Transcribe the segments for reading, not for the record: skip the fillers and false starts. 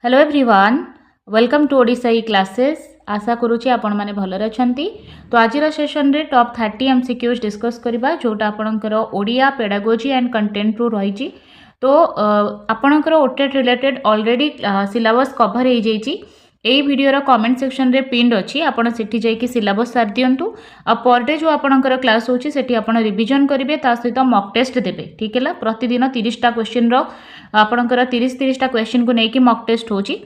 Hello everyone, welcome to Odisha E classes. आशा करुँचे आपण मैंने भलरे अछंती। तो आज सेशन रे टॉप 30 एमसीक्यूज डिस्कस करबा जोटा आपणकर ओडिया पेडागोजी एंड कंटेंट रु रही। तो आपणकर ओटेट रिलेटेड ऑलरेडी सिलेबस कवर हो जाइए। यही वीडियो कमेंट सेक्शन रे पिन अच्छी आपड़ से जाकि सिलेबस सारी दिंतु। आ पर डे जो आपणकर क्लास होची सेठी आपण रिवीजन करेंगे, ता सहित मॉक टेस्ट देबे। ठीक है, प्रतिदिन 30टा क्वेश्चन आपणकर 30-30टा क्वेश्चन को लेकिन मॉक टेस्ट होची।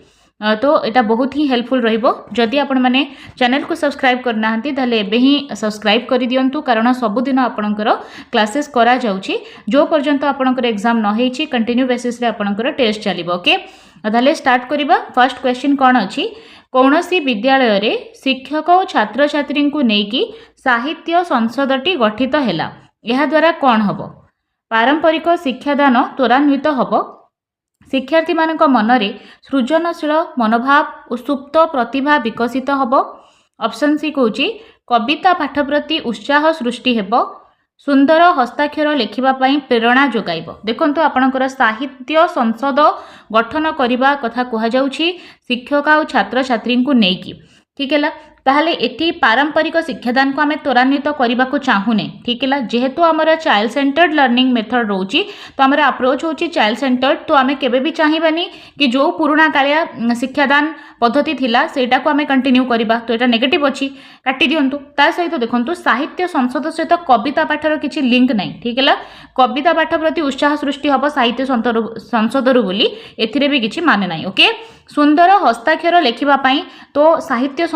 तो यहाँ बहुत ही हेल्पफुल रहिबो। जदि आपण माने चैनल को सब्सक्राइब करना ताले एबे ही सब्सक्राइब कर दियंतु, कारण सबुदिन आपणकर क्लासेस करा जाउची। जो पर्यंत आपणकर एग्जाम न हेची कंटिन्यू बेसिस रे आपणकर टेस्ट चलिबो। ओके, ताले स्टार्ट करिबा। फर्स्ट क्वेश्चन कोन अछि? कौनसी विद्यालय रे शिक्षक और छात्र छात्री को नेकी साहित्य संसदटी गठित हैला, यह द्वारा कौन हबो? पारंपरिक शिक्षादान त्वरान्वित हबो, शिक्षार्थी मानक मनरे सृजनशील मनोभाव और सुप्त प्रतिभा विकसित हबो। ऑप्शन सी कहूची कविता पाठ प्रति उत्साह सृष्टि हेबो, सुंदर हस्ताक्षर लेखिबा पई प्रेरणा जोगाइबो। देखंतु आपणकर साहित्य संसद गठन करिबा कथा कहा जाउची शिक्षक और छात्र छात्री को नेकी। ठीक है, ताहले एटी पारंपरिक शिक्षादान को आमे त्वरान्वित करने को चाहूने। ठीक है, जेहेतु आमर चाइल्ड सेंटर्ड लर्निंग मेथड रोची, तो आमर अप्रोच होची चाइल्ड सेंटर्ड। तो आमे केबे भी चाहिबानी कि जो पुराना कालिया शिक्षादान पद्धति थिला सेटा को आमे कंटिन्यू करिबा। तो एटा नेगेटिव अछि, काटी दियंतु। ता सहित देखंतु साहित्य संसद सहित कविता पाठर किछि लिंक नाही। ठीक है, कविता पाठ प्रति उत्साह सृष्टि हबो साहित्य संसद रु बोली एथिरे भी किछि माने नाही। ओके, सुंदर हस्ताक्षर लेखिबा पई तो साहित्य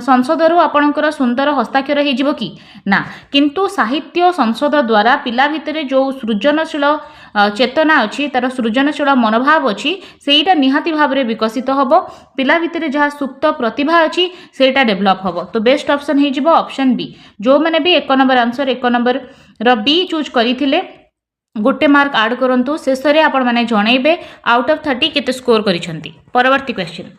संसद रु आपणकर सुंदर हस्ताक्षर हो जिवो कि ना, किंतु साहित्य संसद द्वारा पिला भितरे जो सृजनशील चेतना अच्छी, तार सृजनशील मनोभाव अच्छी, सेटा निहाती भाव में विकसित हबो। पिला भितरे जहाँ सुप्त प्रतिभा अच्छी सेटा डेभलप हबो। तो बेस्ट ऑप्शन हो जिवो ऑप्शन बी। जो मैंने भी 1 number answer 1 number B choose करथिले गोटे मार्क आड करंतु। शेष रे आपण माने जणैबे आउट ऑफ 30 केते स्कोर करिसंती। परवर्ती क्वेश्चन,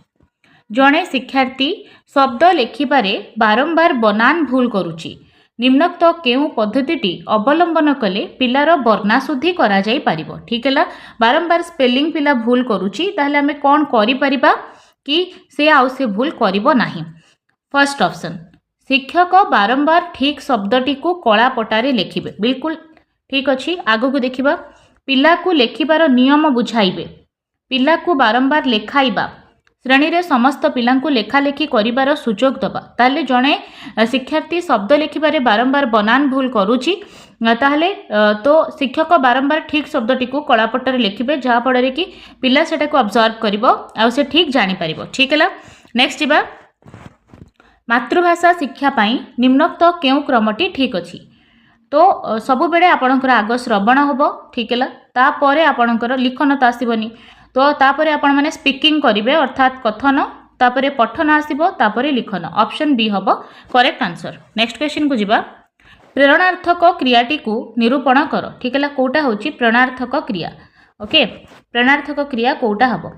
जणे शिक्षार्थी शब्द लेखिबारे बारंबार बनान भूल करुची, निम्नोक्त केउ पद्धतिटी अवलंबन कले पिलार वर्णाशुद्धि करा जाई पारिबो। ठीक है, बारंबार स्पेलिंग पिला भूल करुची, ताहले हमें कौन करि परिबा कि से आउ से भूल करिबो नाही। फर्स्ट ऑप्शन, शिक्षक बारंबार ठीक शब्दटी को कला पटारे लेखिबे। बिल्कुल ठीक अच्छी। आगो को देखिबा, पिला को लेखिबार नियम बुझाइबे, पिला को बारंबार लेखाइबा, श्रेणी रे समस्त पिला को लेखालेखी करिबार सुजोग दबा। ताले जणे शिक्षार्थी शब्द लेखिबारे बारंबार बनान भूल करुची, ताहले तो शिक्षक बारंबार ठीक शब्दटी को कलापटारे लेखिबे, जहाँ फଳରେ कि पिला सेटा को ऑब्जर्व करिवो आ से ठीक जानि परिवो। ठीक है, नेक्स्ट जिबा, मातृभाषा शिक्षा पाई निम्नोक्त केउ क्रमटी ठीक अछि? तो सबु बेले आपणकर आग श्रवण होबो। ठीक है, तापरे आपणकर लिखन तो आसीबनी। तो तापरे आपण माने स्पीकिंग करिवे, अर्थात कथन, तापरे पठन आसीबो, तापरे लिखन। ऑप्शन बी हबो करेक्ट आंसर। नेक्स्ट क्वेश्चन को जिबा, प्रेरणार्थक क्रियाटी को निरूपण कर। ठीक है, कोटा होची प्रेरणार्थक क्रिया। ओके, प्रेरणार्थक क्रिया कोटा हबो?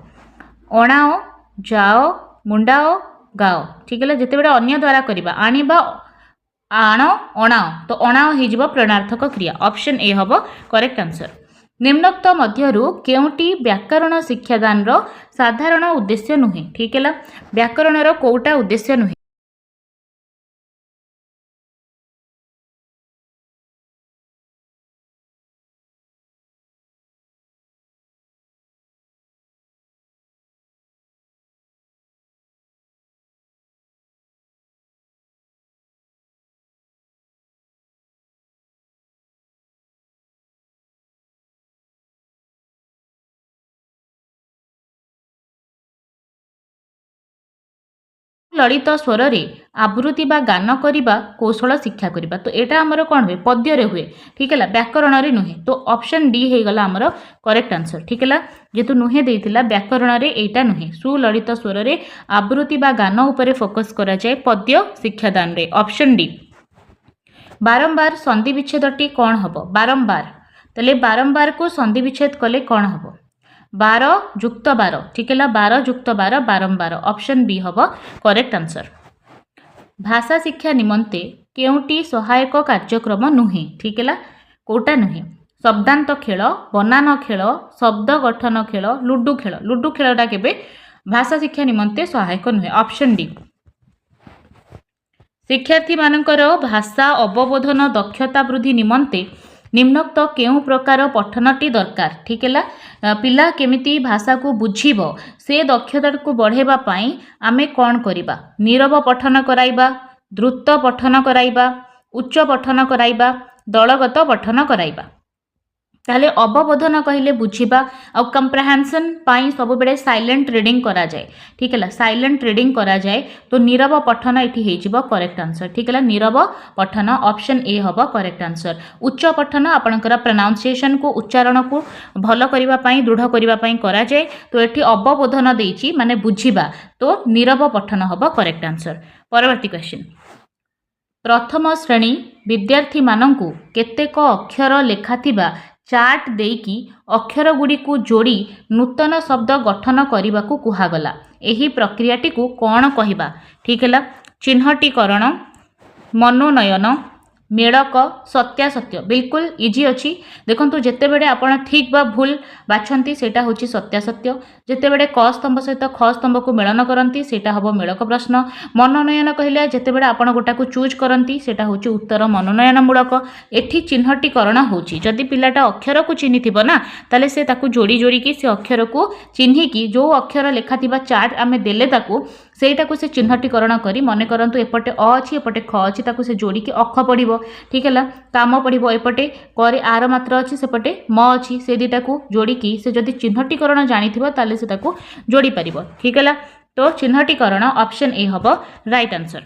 अणाओ, जाओ, मुंडाओ, गाओ। ठीक है, जेते बेले अन्य द्वारा करिबा, आनिबा, आण, अणाओ, तो अणाओ हो जिवो प्रेरणार्थक क्रिया। ऑप्शन ए हबो करेक्ट आंसर। निम्नोक्त मध्यरु केउटी व्याकरण शिक्षादान रो साधारण उद्देश्य नुहे? ठीक है, व्याकरण रो कोटा उद्देश्य नुहे? ललित स्वर रे आवृत्ति बा गान करिबा कौशल शिक्षा करिबा। तो एटा हमर कोन हुए? पद्य रे हुए। ठीक है, व्याकरण रे नुहे। तो ऑप्शन डी हे गला हमर करेक्ट आंसर। ठीक है, जेतु नुहे देइतिला व्याकरण रे एटा नुहे। सुललित स्वर रे आवृत्ति बा गान उपरे फोकस करा जाय पद्य शिक्षादान रे। Option D. बारंबार संधि विच्छेदटी कौन हबो? बारंबार, तले बारंबार को संधि विच्छेद कले कौन हबो? 12 + 12। ठीक है, 12 + 12 बारंबार। ऑप्शन बी हबो करेक्ट आंसर। भाषा शिक्षा निमंते केउटी सहायक कार्यक्रम नुहे? ठीक है, कोटा नुहे? शब्दांत खेल, बनान खेल, शब्द गठन खेल, लुडु खेल। लुडु खेलटा केबे भाषा शिक्षा निमंते सहायक नुहे। Option D. शिक्षार्थी मानकर भाषा अवबोधन दक्षता वृद्धि निमंते निम्नोक्त केउं प्रकार पठनटी दरकार। ठीक है, पिला केमिति भाषा को बुझीब से दक्षता को बढ़ेबा पाई आमे कौन करिबा? नीरव पठन कराइबा, द्रुत पठन कराइबा, उच्च पठन कराइबा, दलगत पठन कराइबा। ताले अवबोधन कहले बुझीबा और कंप्रेहेंशन पाई सब बेले साइलेंट रीडिंग करा जाए। ठीक है, साइलेंट रीडिंग करा जाए तो नीरव पठन एठी हेजिबो करेक्ट आंसर। ठीक है, नीरव पठन ऑप्शन ए हबो करेक्ट आंसर। उच्च पठन आपनकर प्रोनाउंसिएशन को उच्चारण को भलो करिबा पाई दृढ़ करिबा पाई करा जाए तो एठी अवबोधन देइची माने बुझीबा तो नीरव पठन हबो करेक्ट आंसर। परवर्ती क्वेश्चन, प्रथम श्रेणी विद्यार्थी मानंकु केतेक अक्षर लेखाथिबा चार्ट देकी अक्षर गुड़ी को जोड़ी नूतन शब्द गठन करने को कुहागला। एही प्रक्रियाटी को कौन कहिबा? ठीक है, चिन्हटीकरण, मनोनयन, मेड़क, सत्यासत्य। बिल्कुल इजी अच्छी। देखो जिते बड़े आपण ठीक बा भूल बाछंती सेटा होची सत्यासत्य। जिते बड़े क स्तंभ सहित ख स्तंभ को मेलन करती सेटा हबो मेड़क प्रश्न। मनोनयन कहले जिते बड़े आपण गोटा को चूज करती सेटा होची उत्तर मनोनयन मूलक। एठी चिन्हटीकरण होची जदि पिलाटा अक्षर को चिन्हिथिबो ना ताले से ताकू जोड़ी जोड़ी की से अक्षर को चिन्हिकी जो अक्षर लेखाथिबा चार्ट आमे देले ताकू सेटा को से चिन्हटीकरण करी मने करंतु एपटे अ अछि एपटे ख अछि ताकू से जोड़ी की अख पड़िबो। ठीक है, काम पड़िबो एपटे करे आर मात्र अछि सेपटे म अछि से दिटा को जोड़ी की से जदि चिन्हटीकरण जानिथिबो ताले से ताकू जोड़ी परिबो। ठीक है, तो चिन्हटीकरण ऑप्शन ए हबो राइट आंसर।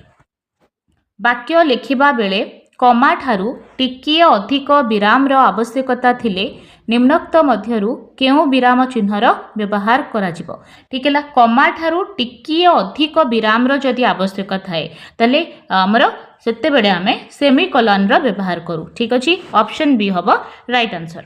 वाक्य लेखिबा बेले कमा ठारू टिकिए अधिक विराम रो आवश्यकता थिले निम्नोक्त मध्यरु केउ विराम चिन्हर व्यवहार करा जिवो। ठीक है, कमा ठारू टिकिए अधिक विराम रो जदि आवश्यकता थाए तले हमर सेते बेले आमे सेमिकोलन रो व्यवहार करू। ठीक अछि, ऑप्शन बी हबो राइट आंसर।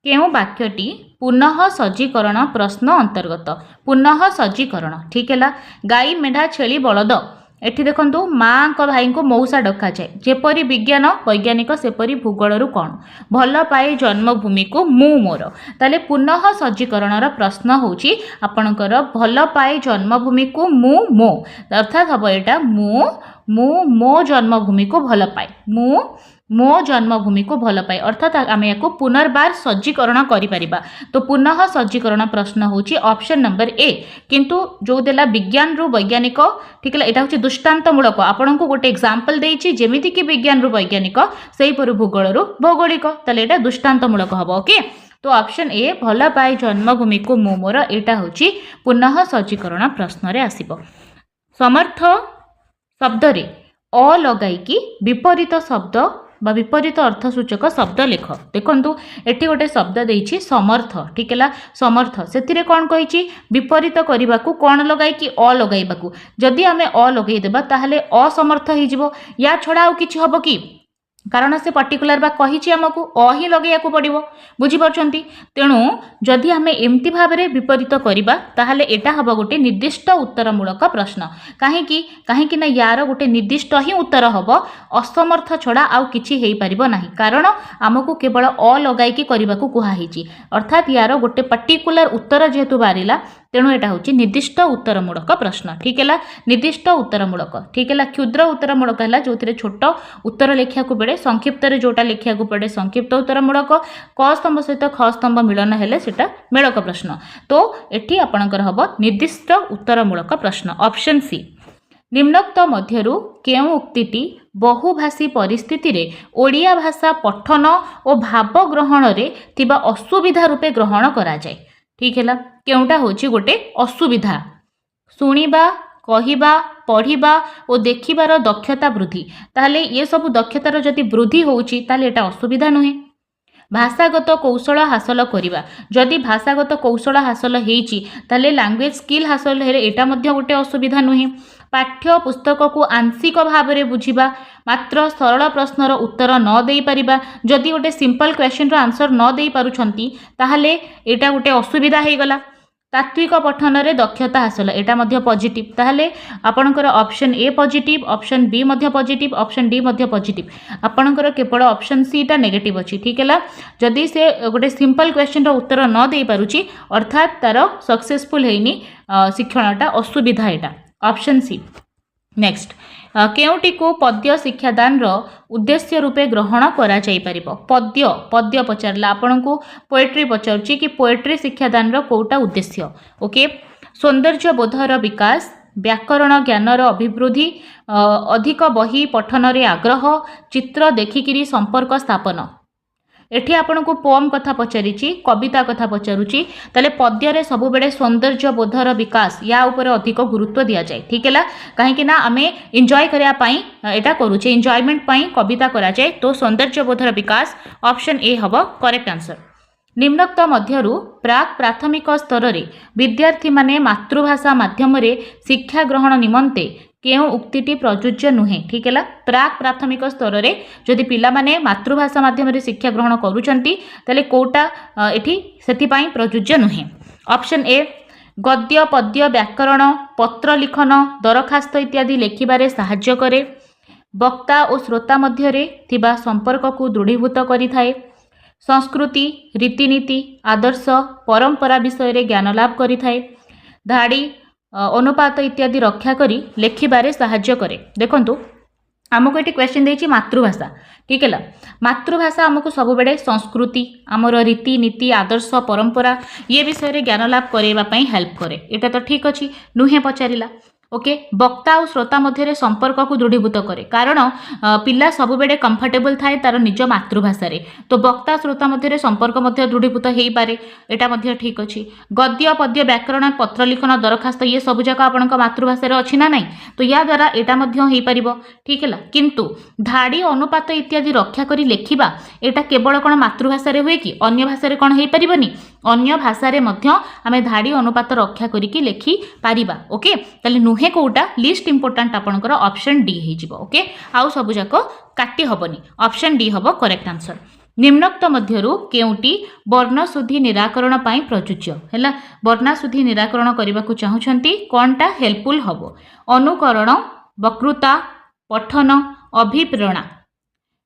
केउ वाक्यटी पुनः सज्जीकरण प्रश्न अंतर्गत। पुनः सज्जीकरण। ठीक है, गाई मेढा छेली बलद एठी देखंतु माँ को भाई को मौसा डका जाए जेपरी विज्ञान वैज्ञानिक सेपरी भूगोल कौन भल पाए जन्मभूमि को मु मोर। ताले पुनः सज्जीकरण प्रश्न होची आपणकर भल पाए जन्मभूमि को मु मो अर्थात हम एटा मु मो जन्मभूमि को भल पाए मु मो जन्मभूमि को भल पाए अर्थात आम या पुनर्बार सज्जीकरण करिपरिबा। तो पुनः सज्जीकरण प्रश्न होची ऑप्शन नंबर ए। किंतु जो देला विज्ञान रु वैज्ञानिक। ठीक है, एटा होची दृष्टांतमूलक आपन को गोटे एग्जांपल देइची जेमिति कि विज्ञान रु वैज्ञानिक सेही पर भूगोल रु भौगोलिक ताले एटा दृष्टांतमूलक हबो। ओके, तो ऑप्शन ए भल पाए जन्मभूमि को मु मोर एटा होची पुनः सज्जीकरण प्रश्न रे आसीबो। समर्थ शब्द रे अ लगाई विपरीत शब्द बा विपरीत अर्थसूचक शब्द लिख। देखंतु एटी गोटे शब्द देइछि समर्थ। ठीक है, समर्थ से कौन कही विपरीत करने को कौन लगाई अ लगाइबाकू जदि आमे अ लगई देबा ताहले असमर्थ हो जिवो। या छड़ा आउ किछि हबो कि कारण से पर्टिकुलर बा कही आमको अ ही लगे पड़ो बुझीपारछंती। तेणु जदि आम एमती भाव में विपरीत करवा ताहले एटा हम गोटे निर्दिष्ट उत्तरमूलक प्रश्न। कहीं यार गोटे निर्दिष्ट ही उत्तर हम असमर्थ छड़ा आउ किछि हेई परिबो नाही कारण आमको केवल अ लगाई करने को कहुई अर्थात यार गोटे पर्टिकुलर उत्तर जेहेतु बारिला तेणु यहाँ हूँ निर्दिष्ट उत्तरमूलक प्रश्न। ठीक है, निर्दिष्ट उत्तरमूलक। ठीक है, क्षुद्र उत्तरमूलक है जो छोट उत्तर लिखा पड़े संक्षिप्त जोटा लिखा पड़े संक्षिप्त उत्तरमूलक क स्तंभ सहित ख स्तंभ मिलन हेले सेटा मेलक प्रश्न। तो एठी आपणकर हम निर्दिष्ट उत्तरमूलक प्रश्न ऑप्शन सी। निम्नोक्त मध्यरु केउ उक्तिटी बहुभाषी परिस्थिति रे ओडिया भाषा पठन और भाव ग्रहण रे थिबा असुविधा रूपे ग्रहण करा जाए। ठीक है, केउटा होची गोटे असुविधा शुणिबा कहिबा पढ़िबा और देखिबार दक्षता वृद्धि ताहले ये सब दक्षतार जदि वृद्धि होउची ताहले एटा असुविधा नुहे। भाषागत कौशल हासिल करिबा जदि भाषागत कौशल हासिल हेइची ताहले लैंग्वेज स्किल हासिल हेले एटा मध्य गोटे असुविधा नुहे। पाठ्य पुस्तक को आंशिक भाव में बुझिबा मात्र सरल प्रश्नर उत्तर न दे परिबा जदि गोटे सिंपल क्वेश्चन रो आंसर न दे पारुछंती ताहले एटा गोटे असुविधा हे गला। तात्विक पठन रे दक्षता हासिल एटा मध्य पॉजिटिव ताहले आपणकर option A positive option B मध्य पॉजिटिव ऑप्शन डी मध्य पॉजिटिव आपणकर केवल ऑप्शन सी टा नेगेटिव अछि ठीक है जदि से गोटे सिंपल क्वेश्चन रो उत्तर न दे पारुची अर्थात तार सक्सेसफुल हेनी शिक्षणटा असुविधा एटा ऑप्शन सी नेक्स्ट केउटी को पद्य शिक्षादान रो उद्देश्य रूपे ग्रहण करा जाई परिबो पद्य पद्य पचारला आपन को पोएट्री पचारुची कि पोएट्री शिक्षादान रो कोटा उद्देश्य ओके सौंदर्य बोधर विकास व्याकरण ज्ञानर अभिवृद्धि अधिक बही पठन रे आग्रह चित्र देखिकिरी संपर्क स्थापन एठी आपन को पोम कथा पचारिची कविता कथा पचारुची ताले पद्य रे सब बेले सौंदर्य बोधर विकास या ऊपर अधिक गुरुत्व दिया जाए ठीक है कहीं ना आमे एंजॉय करिया पाई एटा करूचे एंजॉयमेंट पाई कविता करा जाए तो सौंदर्य बोधर विकास ऑप्शन ए हबो करेक्ट आंसर निम्नोक्त मध्यरु प्राक प्राथमिक स्तर रे विद्यार्थी माने मातृभाषा माध्यम रे शिक्षा ग्रहण निमंते केउ उक्तिटी प्रযোज्य नुहे ठीक है प्राक प्राथमिक स्तर रे जदि पिला माने मातृभाषा माध्यम रे शिक्षा ग्रहण करूचंती तले कोटा एठी सेति पई प्रযোज्य नुहे ऑप्शन ए गद्य पद्य व्याकरण पत्र लिखन दरखास्त इत्यादि लेखिबारे सहाय्य करे वक्ता और श्रोता मध्य रे थिबा संपर्क को दृढ़ीभूत करि थाए संस्कृति रीतिनीति आदर्श परंपरा विषय रे ज्ञान लाभ करि थाए धाड़ी अनुपात इत्यादि रक्षा करी लेखिबारे सहाय्य करे देखंतु आमको ये क्वेश्चन देछि मातृभाषा ठीक है मातृभाषा आमको सब बेले संस्कृति आमर रीतिनीति आदर्श परंपरा ये विषय रे ज्ञान लाभ करैबा पई हेल्प करे एटा तो ठीक अछि नुहे पचारिला ओके वक्ता और श्रोता मध्य संपर्क को दृढ़ीभूत करे कारण पिला सब बेले कंफर्टेबल थाए तार निज मातृभाषा रे तो वक्ता श्रोता मध्य संपर्क मध्य दृढ़ीभूत हेई पारे एटा मध्य ठीक अछि गद्य पद्य व्याकरण पत्र लिखन दरखास्त ये सब जाक आपनक मातृभाषा रे अछि ना नहीं तो या द्वारा एटा मध्य हेई परिबो ठीक है किंतु धाड़ी अनुपात इत्यादि रक्षा करी लेखिबा एटा केवल कोन मातृभाषा रे होय कि अन्य भाषा रे कोन हेई परिबनी अन्य भाषा रे मध्य आमे धाड़ी अनुपात रक्षा करी कि लेखि पारिबा ओके तले नुहे कोटा लिस्ट इंपोर्टेंट आपनकर ऑप्शन डी हे जिवो ओके आउ सब जाको काटी हबनी ऑप्शन डी हबो करेक्ट आंसर निम्नोक्त मध्यरु केउटी वर्णशुद्धि निराकरण पाई प्रयोज्य हैला वर्णशुद्धि निराकरण करबा को चाहुछंती कोनटा हेल्पफुल हबो अनुकरण वक्रता पठन अभिप्रेरणा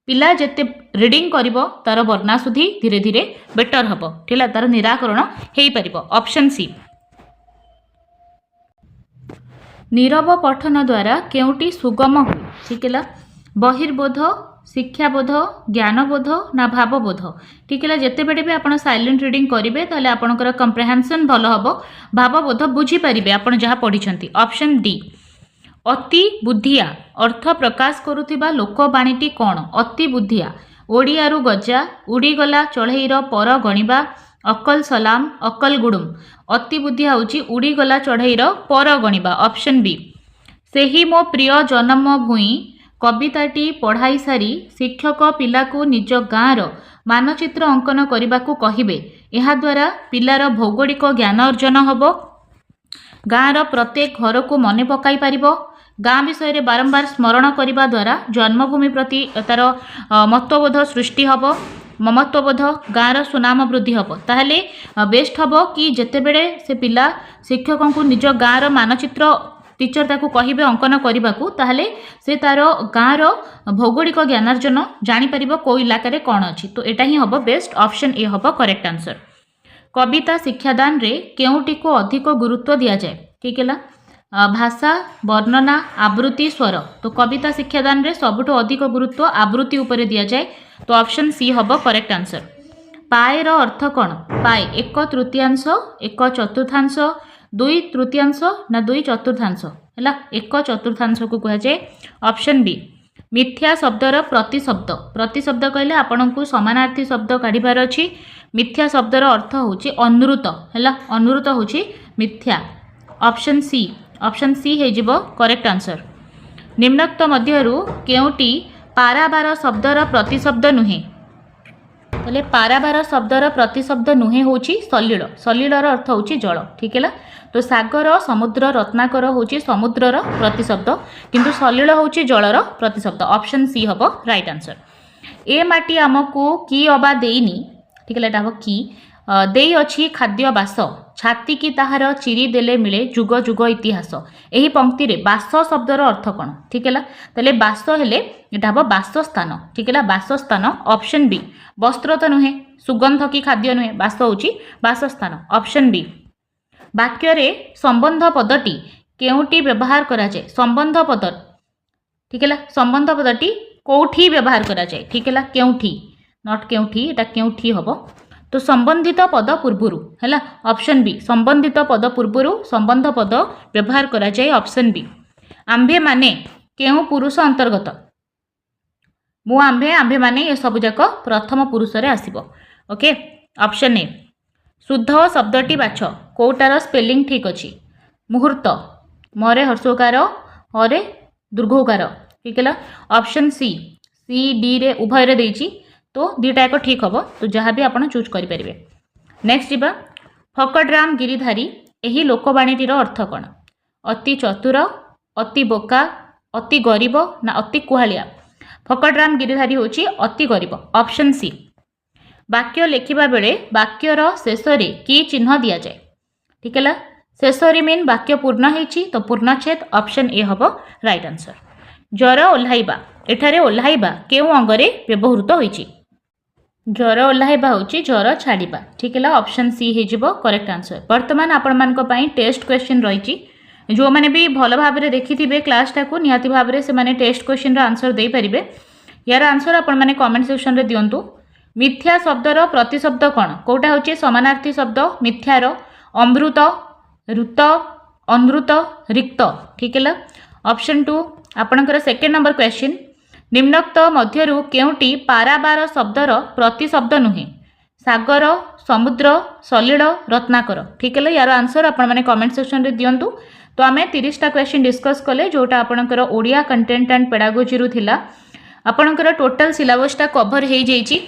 पिला जेते रीडिंग करिवो तार वर्णशुद्धि धीरे धीरे बेटर हबो ठीला तार निराकरण हेई परिबो ऑप्शन सी नीरव पठन द्वारा केउटी सुगम हुए ठीक है बहिर्बोध शिक्षाबोध ज्ञानबोध ना भावबोध ठीक है जिते बड़े भी आप साइलेंट रीडिंग करेंगे ताहले आपनकर कंप्रेहेंशन भल हम भावबोध बुझीपारे आप जहाँ पढ़ी ऑप्शन डी अति बुद्धिया अर्थ प्रकाश करुथिबा लोकवाणीटी कौन अति बुद्धिया ओडियारू गजा उड़ीगला चढ़ईर पर गणिबा अकल सलाम अकल गुडुम अति बुद्धिया होची उड़ीगला चढ़ईर पर गणिबा ऑप्शन बी सेही मो प्रिय जन्म भूई कविताटी पढ़ाई सारी शिक्षक पिला को निज गाँर मानचित्र अंकन करने को कहिबे एहा द्वारा पिलार भौगोलिक ज्ञान अर्जन होबो गाँर प्रत्येक घर को मने पकाई पारिबो गाँ विषय रे बारंबार स्मरण करने द्वारा जन्मभूमि प्रति तार महत्वबोध सृष्टि होबो ममत्वबोध गाँर सुनाम वृद्धि हम ताहले बेस्ट हम कि जिते बड़े से पिला शिक्षक को निज गाँर मानचित्र टीचर ताकू कहिबे अंकन करने को ताहले से तार गाँर भौगोलिक ज्ञानार्जन जानीपर कौ इलाकार कौन अच्छी तो यहाँ ही हम बेस्ट ऑप्शन ए हम करेक्ट आंसर कविता शिक्षादान रे केउटी को अधिक गुरुत्व दिया जाए ठीक है भाषा वर्णना आवृत्ति स्वर तो कविता शिक्षादान रे सबुठो अधिक गुरुत्व आवृत्ति उपरे दिया जाए तो ऑप्शन सी हम करेक्ट आंसर पाए रो अर्थ कौन पाए एक तृतीयांश एक चतुर्थांश दुई तृतीयांश ना दुई चतुर्थांश है एक चतुर्थांश को कह जाए ऑप्शन बी मिथ्या शब्दर प्रतिशब्द कहले आपन को समानार्थी शब्द काढ़िबार अछि मिथ्या शब्दर अर्थ होची अनुरूत है अनुरूत होची मिथ्या ऑप्शन सी हे जिवो करेक्ट आंसर निम्नोक्त मध्यरु केउटी पाराबार शब्दर प्रतिशब्द नुहे बोले पाराबार शब्दर प्रतिशब्द नुहे होची सलिल सलिलर अर्थ होची जल ठीक है तो सागर समुद्र रत्नाकर होची समुद्रर प्रतिशब्द किंतु सलिल होची जलर प्रतिशब्द ऑप्शन सी हबो राइट आंसर ए माटी आमको की अबा देइनी ठीक है हम की देई अछि खाद्य बास छाती की ताहार चिरी देले मिले जुग जुग इतिहास। यही पंक्ति रे बास शब्दर अर्थ कौन? ठीक है ताले बास हेले एटा हम बासस्थान। ठीक है बासस्थान ऑप्शन बी। वस्त्र तो नुहे, सुगंध की खाद्य नुहे, बास होची बासस्थान ऑप्शन बी। वाक्य रे संबंध पदटी केउटी व्यवहार करा जाए? संबंध पद ठीक है संबंध पदटी कोठी व्यवहार करा जाए? ठीक है केउठी नॉट केउठी एटा केउठी हबो। तो संबंधित पद पूर्वरु है ऑप्शन बी। संबंधित पद पूर्वरु संबंध पद व्यवहार करा जाए ऑप्शन बी। आंभे माने केउ पुरुष अंतर्गत? मु आंभे आंभे माने ये सब जाक प्रथम पुरुष रे आसीबो। Okay option A. शुद्ध शब्दटी बाछ, कोटार स्पेलिंग ठीक अछि? मुहूर्त मरे हर्षोकार हरे दुर्घोकार। ठीक है ऑप्शन सी। सी डी रे उभय रे देइछि तो दीटा एक ठीक हम। तो जहाँ भी आप चूज करेंगे। नेक्स्ट जीवा फकड्राम गिरिधारी यही लोकवाणीटीर अर्थ कौन? अति चतुर, अति बोका, अति गरीब ना अति कुहालिया? फकड्राम गिरिधारी होची अति गरीब ऑप्शन सी। वाक्य लिखिबा बेले वाक्यर शेष रे की चिन्ह दिया जाए? ठीक है शेष रे मीन वाक्य पूर्ण होईची तो पूर्णच्छेद ऑप्शन ए हम राइट आंसर। ज्वर ओह्लाइबा एठारे ओह्लाइबा केउ अंगरे व्यवहृत होईची? ज्वर ओह्लाइबा होची ज्वर छाड़िबा। ठीक है ऑप्शन सी हो करेक्ट आंसर। वर्तमान आपण मानक पई टेस्ट क्वेश्चन रही। जो मैंने भी भल भाव में देखि थे क्लासटा को निहाती भाव में से टेस्ट क्वेश्चन आंसर दे पारे। यार आंसर आपण मैंने कमेंट सेक्शन रे दियंतु। मिथ्या शब्दर प्रतिशब्द कौन? कोटा होची समानार्थी शब्द मिथ्यार? अमृत, ऋत, अनृत, रिक्त। ठीक है ऑप्शन 2 आपणकर सेकेंड नंबर क्वेश्चन। निम्नोक्त मध्यरु केउटी पाराबार शब्दर प्रतिशब्द नुहे? सागर, समुद्र, सलिल, रत्नाकर। ठीक है यार आंसर आपण मैंने कमेंट सेक्शन रे दियंतु। तो आम 30टा क्वेश्चन डिस्कस कले जोटा आपणकर ओडिया कंटेंट एंड पेडागोजी रु थिला। आपणकर टोटल सिलेबसटा कवर हो जाइए।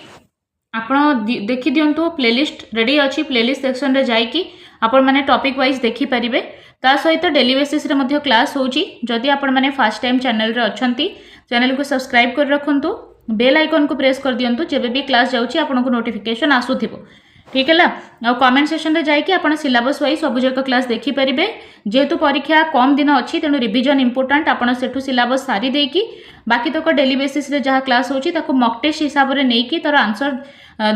आपण देखि दियंतु प्लेलिस्ट रेडी अछि। प्लेलिस्ट सेक्शन रे जाई कि आपण माने टॉपिक वाइज देखि परिबे। ता सहित डेली बेसिस रे मध्य क्लास होची। जदि आपण माने फर्स्ट टाइम चैनल रे अछंती चैनल को सब्सक्राइब कर रखंतु। बेल आइकन को प्रेस कर दियंतु जेबे भी क्लास जाउची आपनको नोटिफिकेशन आसुथिबो। ठीक है आ कमेंट सेक्शन रे जाई कि आपण सिलेबस वाइज सब जक क्लास देखि परिबे। जेहेतु परीक्षा कम दिन अछि तेनु रिवीजन इंपोर्टेंट। आपण सेठु सिलेबस सारी देई कि बाकी तक डेली बेसिस रे जहाँ क्लास होची ताको मॉक टेस्ट हिसाब रे नै कि तार आंसर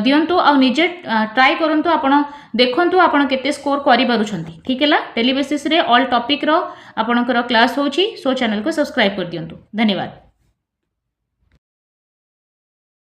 दियंतु आ निजे ट्राई करंतु। आपण देखंतु आपण केते स्कोर करि पारुछंती। ठीक है डेली बेसिस रे ऑल टॉपिक रो आपणकर क्लास होची। सो चैनल को सब्सक्राइब कर दियंतु। धन्यवाद।